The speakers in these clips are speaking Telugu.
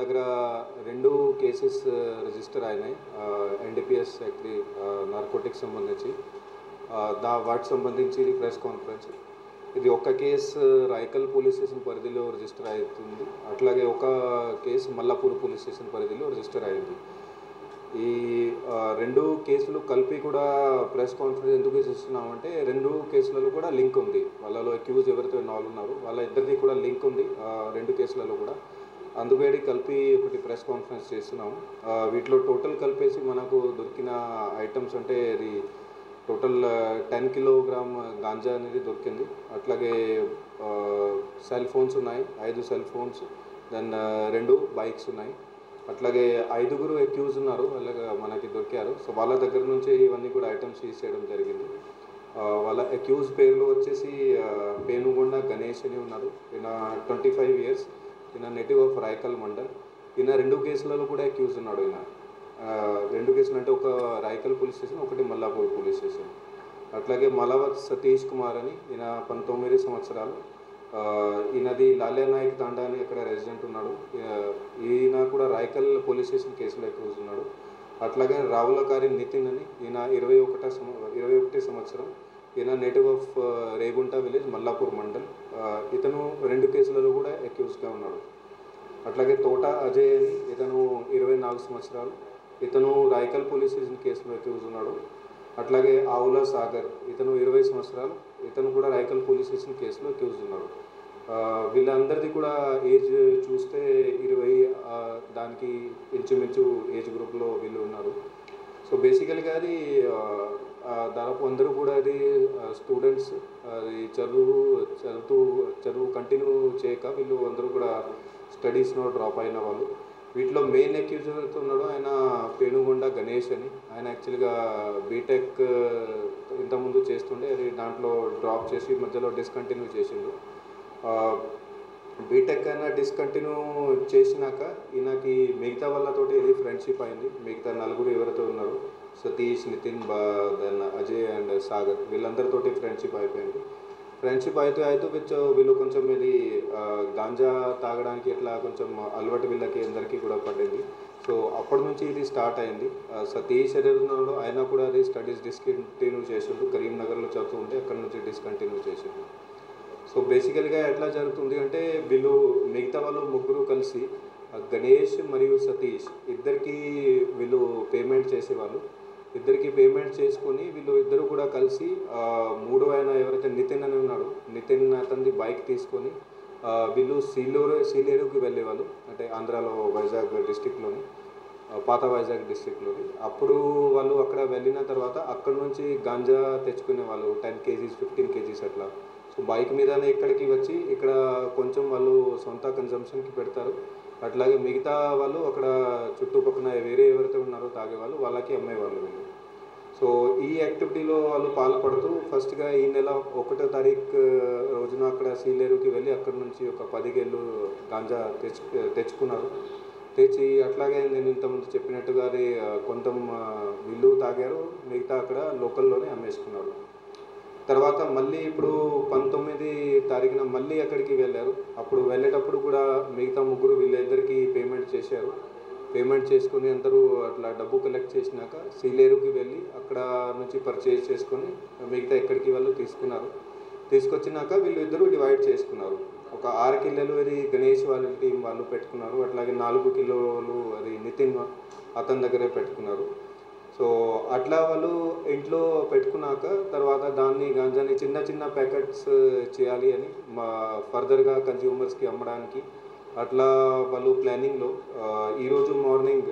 దగ్గర 2 కేసెస్ రిజిస్టర్ అయినాయి. ఎన్‌డీపీఎస్ యాక్ట్‌కి నార్కోటిక్స్ సంబంధించి. వాటికి సంబంధించి ప్రెస్ కాన్ఫరెన్స్. ఇది ఒక కేసు రాయకల్ పోలీస్ స్టేషన్ పరిధిలో రిజిస్టర్ అవుతుంది. అట్లాగే ఒక కేసు మల్లాపూర్ పోలీస్ స్టేషన్ పరిధిలో రిజిస్టర్ అయింది. ఈ 2 కేసులు కలిపి కూడా ప్రెస్ కాన్ఫరెన్స్ ఎందుకు చేస్తున్నామంటే 2 కేసులలో కూడా లింక్ ఉంది. వాళ్ళలో అక్యూజ్ ఎవరైతే ఇన్వాల్వ్ ఉన్నారో వాళ్ళ ఇద్దరిది కూడా లింక్ ఉంది 2 కేసులలో కూడా. అందుకని కలిపి ఒకటి ప్రెస్ కాన్ఫరెన్స్ చేస్తున్నాము. వీటిలో టోటల్ కలిపేసి మనకు దొరికిన ఐటమ్స్ అంటే ఇది టోటల్ 10 కిలోగ్రామ్ గాంజా అనేది దొరికింది. అట్లాగే సెల్ ఫోన్స్ ఉన్నాయి, 5 సెల్ ఫోన్స్, దెన్ 2 బైక్స్ ఉన్నాయి. అట్లాగే 5గురు అక్యూజ్ ఉన్నారు, మనకి దొరికారు. సో వాళ్ళ దగ్గర నుంచి ఇవన్నీ కూడా ఐటమ్స్ సీజ్ చేయడం జరిగింది. వాళ్ళ అక్యూజ్ పేర్లు వచ్చేసి పేనుగొండ గణేష్ అని ఉన్నారు. ఈయన 25 ఇయర్స్, ఈయన నేటివ్ ఆఫ్ రాయకల్ మండల్. ఈయన 2 కేసులలో కూడా అక్యూజ్ ఉన్నాడు. ఈయన 2 కేసులు అంటే ఒక రాయకల్ పోలీస్ స్టేషన్, ఒకటి మల్లాపూర్ పోలీస్ స్టేషన్. అట్లాగే మలవత్ సతీష్ కుమార్ అని, ఈయన 19 సంవత్సరాలు. ఈయనది లాల్యా నాయక్ తాండా అని అక్కడ రెసిడెంట్ ఉన్నాడు. ఈయన కూడా రాయకల్ పోలీస్ స్టేషన్ కేసులో అక్యూజ్ ఉన్నాడు. అట్లాగే రావులకారి నితిన్ అని, ఈయన 21 సంవత్సరం. ఈయన native of Regunta village, Mallapur mandal. ఇతను 2 కేసులలో కూడా అక్యూజ్గా ఉన్నాడు. అట్లాగే తోట అజయ్ అని, ఇతను 24 సంవత్సరాలు. ఇతను రాయకల్ పోలీస్ స్టేషన్ కేసులో అక్యూజ్ ఉన్నాడు. అట్లాగే ఆవుల సాగర్, ఇతను 20 సంవత్సరాలు. ఇతను కూడా రాయకల్ పోలీస్ స్టేషన్ కేసులో అక్యూజ్ ఉన్నాడు. వీళ్ళందరిది కూడా ఏజ్ చూస్తే 20 దానికి ఇంచుమించు ఏజ్ గ్రూప్లో వీళ్ళు ఉన్నారు. సో బేసికల్గా అది దాదాపు అందరూ కూడా అది స్టూడెంట్స్. అది చదువు కంటిన్యూ చేయక వీళ్ళు అందరూ కూడా స్టడీస్లో డ్రాప్ అయిన వాళ్ళు. వీటిలో మెయిన్ అక్యూజ్ ఎవరైతే ఉన్నాడో ఆయన పేనుగొండ గణేష్ అని. ఆయన యాక్చువల్గా బీటెక్ ఇంతకుముందు చేస్తుండే, అది దాంట్లో డ్రాప్ చేసి మధ్యలో డిస్కంటిన్యూ చేసిండు. బీటెక్ అయినా డిస్కంటిన్యూ చేసినాక ఈయనకి మిగతా వాళ్ళతోటి ఇది ఫ్రెండ్షిప్ అయింది. మిగతా 4 ఎవరైతే ఉన్నారో సతీష్, నితిన్, దెన్ అజయ్ అండ్ సాగర్, వీళ్ళందరితోటి ఫ్రెండ్షిప్ అయిపోయింది. ఫ్రెండ్షిప్ అయితే వీళ్ళు కొంచెం ఇది గాంజా తాగడానికి ఇట్లా కొంచెం అలవాటు వీళ్ళకి అందరికీ కూడా పడింది. సో అప్పటి నుంచి ఇది స్టార్ట్ అయింది. సతీష్ ఉన్నాడు, ఆయన కూడా అది స్టడీస్ డిస్కంటిన్యూ చేసిండు. కరీంనగర్లో చదువుతూ ఉంటే అక్కడ నుంచి డిస్కంటిన్యూ చేసిండు. సో బేసికల్గా ఎట్లా జరుగుతుంది అంటే వీళ్ళు మిగతా వాళ్ళు 3 కలిసి గణేష్ మరియు సతీష్ ఇద్దరికి వీళ్ళు పేమెంట్ చేసేవాళ్ళు. ఇద్దరికి పేమెంట్ చేసుకొని వీళ్ళు ఇద్దరు కూడా కలిసి 3వ ఆయన ఎవరైతే నితిన్ అని ఉన్నాడు, నితిన్ అతనిది బైక్ తీసుకొని వీళ్ళు సీలేరుకి వెళ్ళేవాళ్ళు. అంటే ఆంధ్రాలో వైజాగ్ డిస్టిక్లోని, పాత వైజాగ్ డిస్టిక్లోని. అప్పుడు వాళ్ళు అక్కడ వెళ్ళిన తర్వాత అక్కడ నుంచి గాంజా తెచ్చుకునే వాళ్ళు 10 కేజీస్ 15 కేజీస్ అట్లా. సో బైక్ మీదనే ఇక్కడికి వచ్చి ఇక్కడ కొంచెం వాళ్ళు సొంత కన్జంప్షన్కి పెడతారు. అట్లాగే మిగతా వాళ్ళు అక్కడ చుట్టుపక్కల వేరే ఎవరైతే ఉన్నారో తాగేవాళ్ళు వాళ్ళకి అమ్మేవాళ్ళు వీళ్ళు. సో ఈ యాక్టివిటీలో వాళ్ళు పాల్పడుతూ ఫస్ట్గా ఈ నెల 1వ తారీఖు రోజున అక్కడ సీలేరుకి వెళ్ళి అక్కడ నుంచి ఒక 10 గేళ్ళు గాంజా తెచ్చుకున్నారు. తెచ్చి అట్లాగే నేను ఇంతకుముందు చెప్పినట్టుగా అది కొంత వీళ్ళు తాగారు, మిగతా అక్కడ లోకల్లోనే అమ్మేసుకున్నారు. తర్వాత మళ్ళీ ఇప్పుడు 19 తారీఖున మళ్ళీ అక్కడికి వెళ్ళారు. అప్పుడు వెళ్ళేటప్పుడు కూడా మిగతా 3 వీళ్ళిద్దరికీ పేమెంట్ చేశారు. పేమెంట్ చేసుకుని అందరూ అట్లా డబ్బు కలెక్ట్ చేసినాక సీలేరుకి వెళ్ళి అక్కడ నుంచి పర్చేజ్ చేసుకొని మిగతా ఎక్కడికి వాళ్ళు తీసుకొచ్చినాక వీళ్ళు ఇద్దరు డివైడ్ చేసుకున్నారు. ఒక 6 కిలోలు అది గణేష్ వాళ్ళ టీం వాళ్ళు పెట్టుకున్నారు. అట్లాగే 4 కిలోలు అది నితిన్ అతని దగ్గరే పెట్టుకున్నారు. సో అట్లా వాళ్ళు ఇంట్లో పెట్టుకున్నాక తర్వాత దాన్ని గాంజాని చిన్న ప్యాకెట్స్ చేయాలి అని ఫర్దర్గా కన్జ్యూమర్స్కి అమ్మడానికి అట్లా వాళ్ళు ప్లానింగ్లో ఈరోజు మార్నింగ్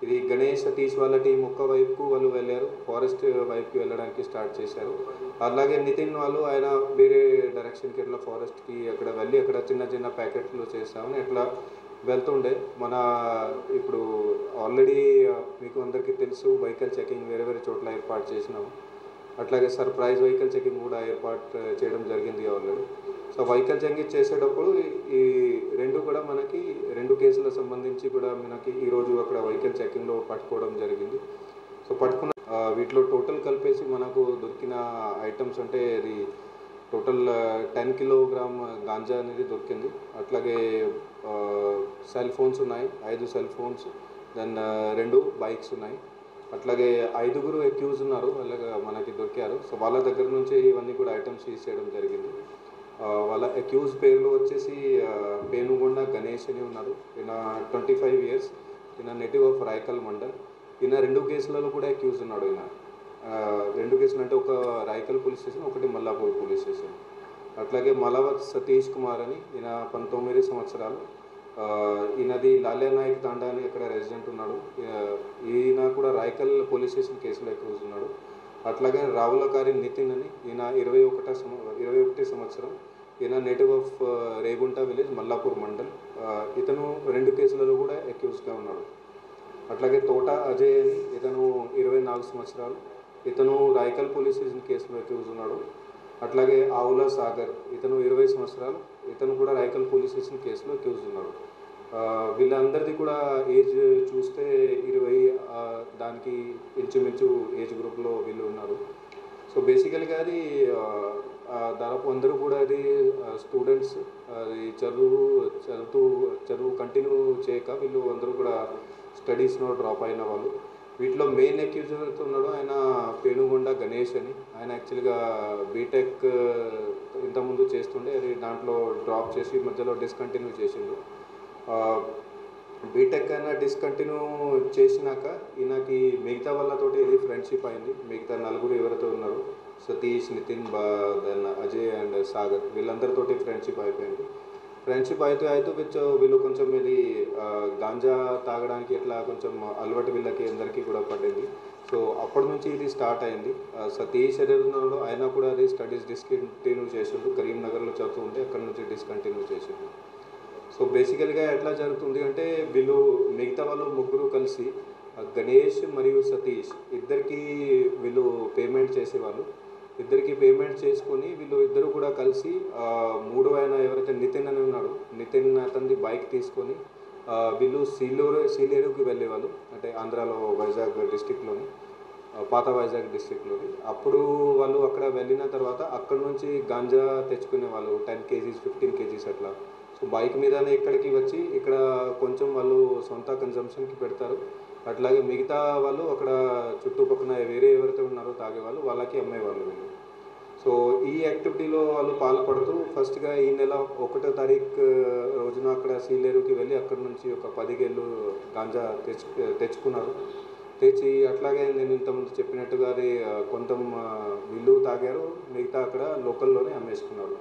ఇది గణేష్ సతీష్ వాళ్ళ టీం ఒక్క వైపుకు వాళ్ళు వెళ్ళారు, ఫారెస్ట్ వైపుకి వెళ్ళడానికి స్టార్ట్ చేశారు. అలాగే నితిన్ వాళ్ళు ఆయన వేరే డైరెక్షన్కి ఇట్లా ఫారెస్ట్కి అక్కడ వెళ్ళి అక్కడ చిన్న ప్యాకెట్లు చేస్తామని ఇట్లా వెళ్తుండే. మన ఇప్పుడు ఆల్రెడీ మీకు అందరికీ తెలుసు వెహికల్ చెకింగ్ వేరే చోట్ల ఏర్పాటు చేసినాము. అట్లాగే సర్ప్రైజ్ వెహికల్ చెకింగ్ కూడా ఏర్పాటు చేయడం జరిగింది ఆల్రెడీ. సో వెహికల్ చెకింగ్ చేసేటప్పుడు ఈ 2 కూడా మనకి 2 కేసులకు సంబంధించి కూడా మనకి ఈరోజు అక్కడ వెహికల్ చెకింగ్లో పట్టుకోవడం జరిగింది. సో పట్టుకున్న వీటిలో టోటల్ కలిపేసి మనకు దొరికిన ఐటమ్స్ అంటే ఇది టోటల్ 10 కిలోగ్రామ్ గాంజా అనేది దొరికింది. అట్లాగే సెల్ ఫోన్స్ ఉన్నాయి, 5 సెల్ ఫోన్స్, దెన్ 2 బైక్స్ ఉన్నాయి. అట్లాగే 5గురు అక్యూజ్ ఉన్నారు, అలాగే మనకి దొరికారు. సో వాళ్ళ దగ్గర నుంచి ఇవన్నీ కూడా ఐటమ్స్ సీజ్ చేయడం జరిగింది. వాళ్ళ అక్యూజ్ పేర్లు వచ్చేసి పేనుగొండ గణేష్ అని ఉన్నారు. ఈయన 25 years, ఈయన నేటివ్ ఆఫ్ రాయకల్ మండల్. ఈయన 2 కేసులలో కూడా అక్యూజ్ ఉన్నాడు. ఈయన 2 కేసులు అంటే ఒక రాయకల్ పోలీస్ స్టేషన్, ఒకటి మల్లాపూర్ పోలీస్ స్టేషన్. అట్లాగే మలవత్ సతీష్ కుమార్ అని, ఈయన 19 సంవత్సరాలు. ఈయనది లాల్యా నాయక్ తాండా అని ఇక్కడ రెసిడెంట్ ఉన్నాడు. ఈయన కూడా రాయకల్ పోలీస్ స్టేషన్ కేసులో అక్యూజ్ ఉన్నాడు. అట్లాగే రావులకారి నితిన్ అని, ఈయన 21 సంవత్సరం. ఈయన native of Regunta village, Mallapur mandal. ఇతను 2 కేసులలో కూడా అక్యూజ్గా ఉన్నాడు. అట్లాగే తోట అజయ్ అని, ఇతను 24 సంవత్సరాలు. ఇతను రాయకల్ పోలీస్ స్టేషన్ కేసులో అక్యూజ్ ఉన్నాడు. అట్లాగే ఆవుల సాగర్, ఇతను 20 సంవత్సరాలు. ఇతను కూడా రాయకల్ పోలీస్ స్టేషన్ కేసులో అక్యూజ్ ఉన్నాడు. వీళ్ళందరిది కూడా ఏజ్ చూస్తే 20 దానికి ఇంచుమించు ఏజ్ గ్రూప్లో వీళ్ళు ఉన్నారు. సో బేసికల్గా అది దాదాపు అందరూ కూడా అది స్టూడెంట్స్, అది చదువు కంటిన్యూ చేయక వీళ్ళు అందరూ కూడా స్టడీస్లో డ్రాప్ అయిన వాళ్ళు. వీటిలో మెయిన్ అక్యూజ్ ఎవరైతే ఉన్నాడో ఆయన పేనుగొండ గణేష్ అని. ఆయన యాక్చువల్గా బీటెక్ ఇంతకుముందు చేస్తుండే, అది దాంట్లో డ్రాప్ చేసి మధ్యలో డిస్కంటిన్యూ చేసిండు. బీటెక్ అయినా డిస్కంటిన్యూ చేసినాక ఈయనకి మిగతా వాళ్ళతోటి ఇది ఫ్రెండ్షిప్ అయింది. మిగతా 4 ఎవరైతే ఉన్నారో సతీష్, నితిన్, దెన్ అజయ్ అండ్ సాగర్, వీళ్ళందరితోటి ఫ్రెండ్షిప్ అయిపోయింది. ఫ్రెండ్షిప్ అయితే వీళ్ళు కొంచెం ఇది గాంజా తాగడానికి ఇట్లా కొంచెం అలవాటు వీళ్ళకి అందరికీ కూడా పడింది. సో అప్పటి నుంచి ఇది స్టార్ట్ అయింది. సతీష్ ఉన్నాడు, ఆయన కూడా అది స్టడీస్ డిస్కంటిన్యూ చేసిండు. కరీంనగర్లో చదువుతూ ఉంటే అక్కడ నుంచి డిస్కంటిన్యూ చేసిండు. సో బేసికల్గా ఎట్లా జరుగుతుంది అంటే వీళ్ళు మిగతా వాళ్ళు 3 కలిసి గణేష్ మరియు సతీష్ ఇద్దరికి వీళ్ళు పేమెంట్ చేసేవాళ్ళు. ఇద్దరికి పేమెంట్ చేసుకొని వీళ్ళు ఇద్దరు కూడా కలిసి 3వ ఆయన ఎవరైతే నితిన్ అని ఉన్నాడు, నితిన్ అతనిది బైక్ తీసుకొని వీళ్ళు సీలేరుకి వెళ్ళేవాళ్ళు. అంటే ఆంధ్రాలో వైజాగ్ డిస్టిక్లోని, పాత వైజాగ్ డిస్టిక్లోని. అప్పుడు వాళ్ళు అక్కడ వెళ్ళిన తర్వాత అక్కడ నుంచి గాంజా తెచ్చుకునే వాళ్ళు 10 kgs 15 kgs అట్లా. సో బైక్ మీదనే ఇక్కడికి వచ్చి ఇక్కడ కొంచెం వాళ్ళు సొంత కన్జంప్షన్కి పెడతారు. అట్లాగే మిగతా వాళ్ళు అక్కడ చుట్టుపక్కల వేరే ఎవరైతే ఉన్నారో తాగేవాళ్ళు వాళ్ళకి అమ్మేవాళ్ళు వీళ్ళు. సో ఈ యాక్టివిటీలో వాళ్ళు పాల్పడుతూ ఫస్ట్గా ఈ నెల 1వ తారీఖు రోజున అక్కడ సీలేరుకి వెళ్ళి అక్కడ నుంచి ఒక 10 గేళ్ళు గాంజా తెచ్చుకున్నారు. తెచ్చి అట్లాగే నేను ఇంతకుముందు చెప్పినట్టుగా అది కొంత వీళ్ళు తాగారు, మిగతా అక్కడ లోకల్లోనే అమ్మేసుకున్నారు.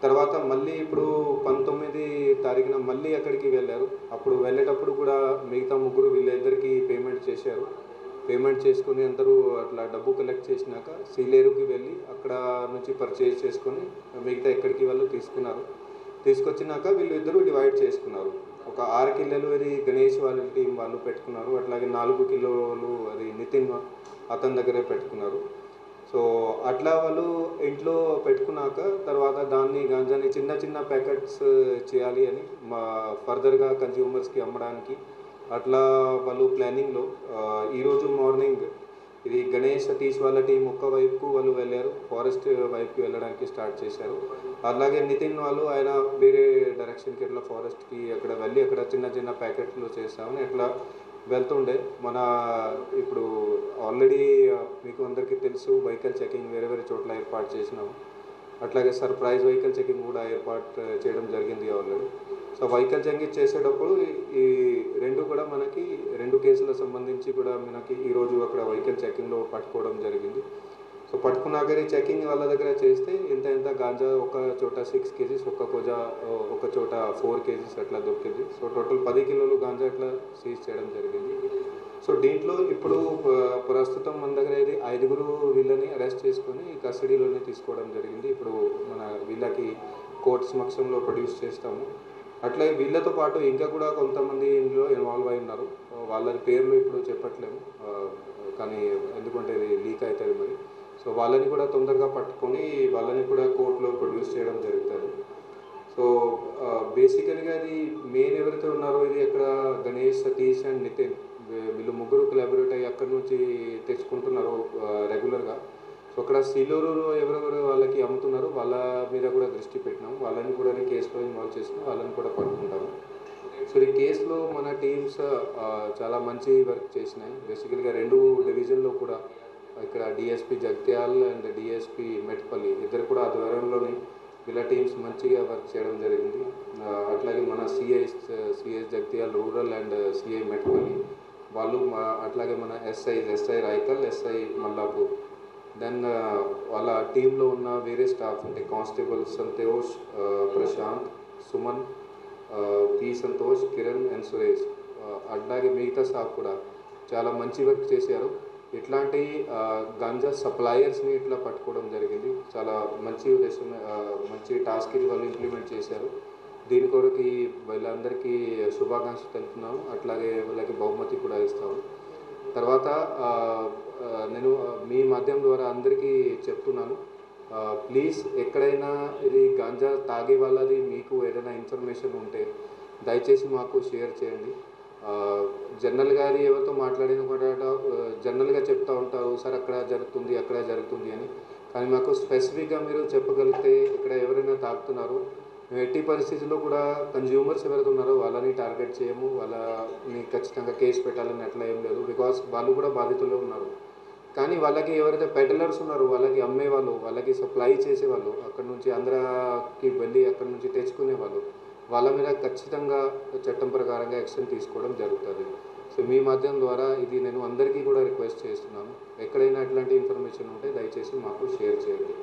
తర్వాత మళ్ళీ ఇప్పుడు 19 తారీఖున మళ్ళీ అక్కడికి వెళ్ళారు. అప్పుడు వెళ్ళేటప్పుడు కూడా మిగతా 3 వీళ్ళిద్దరికీ పేమెంట్ చేశారు. పేమెంట్ చేసుకుని అందరూ అట్లా డబ్బు కలెక్ట్ చేసినాక సీలేరుకి వెళ్ళి అక్కడ నుంచి పర్చేజ్ చేసుకొని మిగతా ఎక్కడికి వాళ్ళు తీసుకొచ్చినాక వీళ్ళు ఇద్దరు డివైడ్ చేసుకున్నారు. ఒక 6 కిలోలు అది గణేష్ వాళ్ళ టీం వాళ్ళు పెట్టుకున్నారు. అట్లాగే 4 కిలోలు అది నితిన్ అతని దగ్గరే పెట్టుకున్నారు. సో అట్లా వాళ్ళు ఇంట్లో పెట్టుకున్నాక తర్వాత దాన్ని గాంజాని చిన్న ప్యాకెట్స్ చేయాలి అని ఫర్దర్గా కన్జ్యూమర్స్కి అమ్మడానికి అట్లా వాళ్ళు ప్లానింగ్లో ఈరోజు మార్నింగ్ ఇది గణేష్ సతీష్ వాళ్ళ టీం ఒక్క వైపుకు వాళ్ళు వెళ్ళారు, ఫారెస్ట్ వైపుకి వెళ్ళడానికి స్టార్ట్ చేశారు. అలాగే నితిన్ వాళ్ళు ఆయన వేరే డైరెక్షన్కి ఇట్లా ఫారెస్ట్కి అక్కడ వెళ్ళి అక్కడ చిన్న ప్యాకెట్లు చేస్తామని అట్లా వెళ్తుండే. మన ఇప్పుడు ఆల్రెడీ మీకు అందరికీ తెలుసు వెహికల్ చెకింగ్ వేరే చోట్ల ఏర్పాటు చేసినాము. అట్లాగే సర్ప్రైజ్ వెహికల్ చెకింగ్ కూడా ఏర్పాటు చేయడం జరిగింది ఆల్రెడీ. సో వెహికల్ చెకింగ్ చేసేటప్పుడు ఈ 2 కూడా మనకి 2 కేసులకు సంబంధించి కూడా మనకి ఈరోజు అక్కడ వెహికల్ చెకింగ్లో పట్టుకోవడం జరిగింది. సో పట్టుకున్నాక చెకింగ్ వాళ్ళ దగ్గర చేస్తే ఎంత గాంజా ఒక చోట 6 kgs, ఒక చోట 4 kgs అట్లా దొరికింది. సో టోటల్ 10 కిలోలు గాంజా అట్లా సీజ్ చేయడం జరిగింది. సో దీంట్లో ఇప్పుడు ప్రస్తుతం మన దగ్గర ఇది 5 వీళ్ళని అరెస్ట్ చేసుకొని కస్టడీలోనే తీసుకోవడం జరిగింది. ఇప్పుడు మన వీళ్ళకి కోర్టు సమక్షంలో ప్రొడ్యూస్ చేస్తాము. అట్లాగే వీళ్ళతో పాటు ఇంకా కూడా కొంతమంది ఇందులో ఇన్వాల్వ్ అయి ఉన్నారు. వాళ్ళ పేర్లు ఇప్పుడు చెప్పట్లేము, కానీ ఎందుకంటే ఇది లీక్ అవుతుంది మరి. సో వాళ్ళని కూడా తొందరగా పట్టుకొని వాళ్ళని కూడా కోర్టులో ప్రొడ్యూస్ చేయడం జరుగుతుంది. సో బేసికల్గా అది మెయిన్ ఎవరైతే ఉన్నారో ఇది అక్కడ గణేష్, సతీష్ అండ్ నితిన్ వీళ్ళు 3 కొలాబరేట్ అయ్యి అక్కడి నుంచి తెచ్చుకుంటున్నారు రెగ్యులర్గా. సో అక్కడ సీలూరు ఎవరెవరు వాళ్ళకి అమ్ముతున్నారో వాళ్ళ మీద కూడా దృష్టి పెట్టినాం. వాళ్ళని కూడా కేసులో ఇన్వాల్వ్ చేసినాం. వాళ్ళని కూడా పట్టుకుంటాము. సో ఈ కేసులో మన టీమ్స్ చాలా మంచి వర్క్ చేసినాయి. బేసికల్గా 2 డివిజన్లో కూడా ఇక్కడ DSP Jagtial and DSP Metpally ఇద్దరు కూడా ఆధ్వర్యంలోని వీళ్ళ టీమ్స్ మంచిగా వర్క్ చేయడం జరిగింది. అట్లాగే మన CIs Jagtial rural and CI Metpally వాళ్ళు అట్లాగే మన SI Raikal, SI Mallapur, then వాళ్ళ టీంలో ఉన్న వేరే స్టాఫ్ అంటే constable Santosh, Prashanth, Suman, P Santosh, Kiran and Suresh, అట్లాగే మిగతా స్టాఫ్ కూడా చాలా మంచి వర్క్ చేశారు. ఇట్లాంటి గాంజా సప్లయర్స్ని ఇట్లా పట్టుకోవడం జరిగింది. చాలా మంచి ఉద్దేశం, మంచి టాస్క్ ఇది వాళ్ళు ఇంప్లిమెంట్ చేశారు. దీని కొరకు వీళ్ళందరికీ శుభాకాంక్షలు తెలుపుతున్నాము. అట్లాగే వాళ్ళకి బహుమతి కూడా ఇస్తాము. తర్వాత నేను మీ మాధ్యమం ద్వారా అందరికీ చెప్తున్నాను, ప్లీజ్ ఎక్కడైనా ఇది గాంజా తాగే వాళ్ళది మీకు ఏదైనా ఇన్ఫర్మేషన్ ఉంటే దయచేసి మాకు షేర్ చేయండి. జనరల్గా అది ఎవరితో మాట్లాడిన కూడా జనరల్గా చెప్తూ ఉంటారు, సార్ అక్కడ జరుగుతుంది అని. కానీ మాకు స్పెసిఫిక్గా మీరు చెప్పగలిగితే ఇక్కడ ఎవరైనా తాగుతున్నారు, మేము ఎట్టి పరిస్థితుల్లో కూడా కన్జ్యూమర్స్ ఎవరైతే ఉన్నారో వాళ్ళని టార్గెట్ చేయము, వాళ్ళని ఖచ్చితంగా కేసు పెట్టాలని అట్లా ఏం లేదు. బికాస్ వాళ్ళు కూడా బాధితులు ఉన్నారు. కానీ వాళ్ళకి ఎవరైతే పెడ్లర్స్ ఉన్నారో వాళ్ళకి అమ్మేవాళ్ళు, వాళ్ళకి సప్లై చేసేవాళ్ళు, అక్కడ నుంచి ఆంధ్రాకి వెళ్ళి అక్కడ నుంచి తెచ్చుకునేవాళ్ళు, వాళ్ళ మీద ఖచ్చితంగా చట్టం ప్రకారంగా యాక్షన్ తీసుకోవడం జరుగుతుంది. సో మీ మాధ్యమం ద్వారా ఇది నేను అందరికీ కూడా రిక్వెస్ట్ చేస్తున్నాను, ఎక్కడైనా ఇట్లాంటి ఇన్ఫర్మేషన్ ఉంటే దయచేసి మాకు షేర్ చేయండి.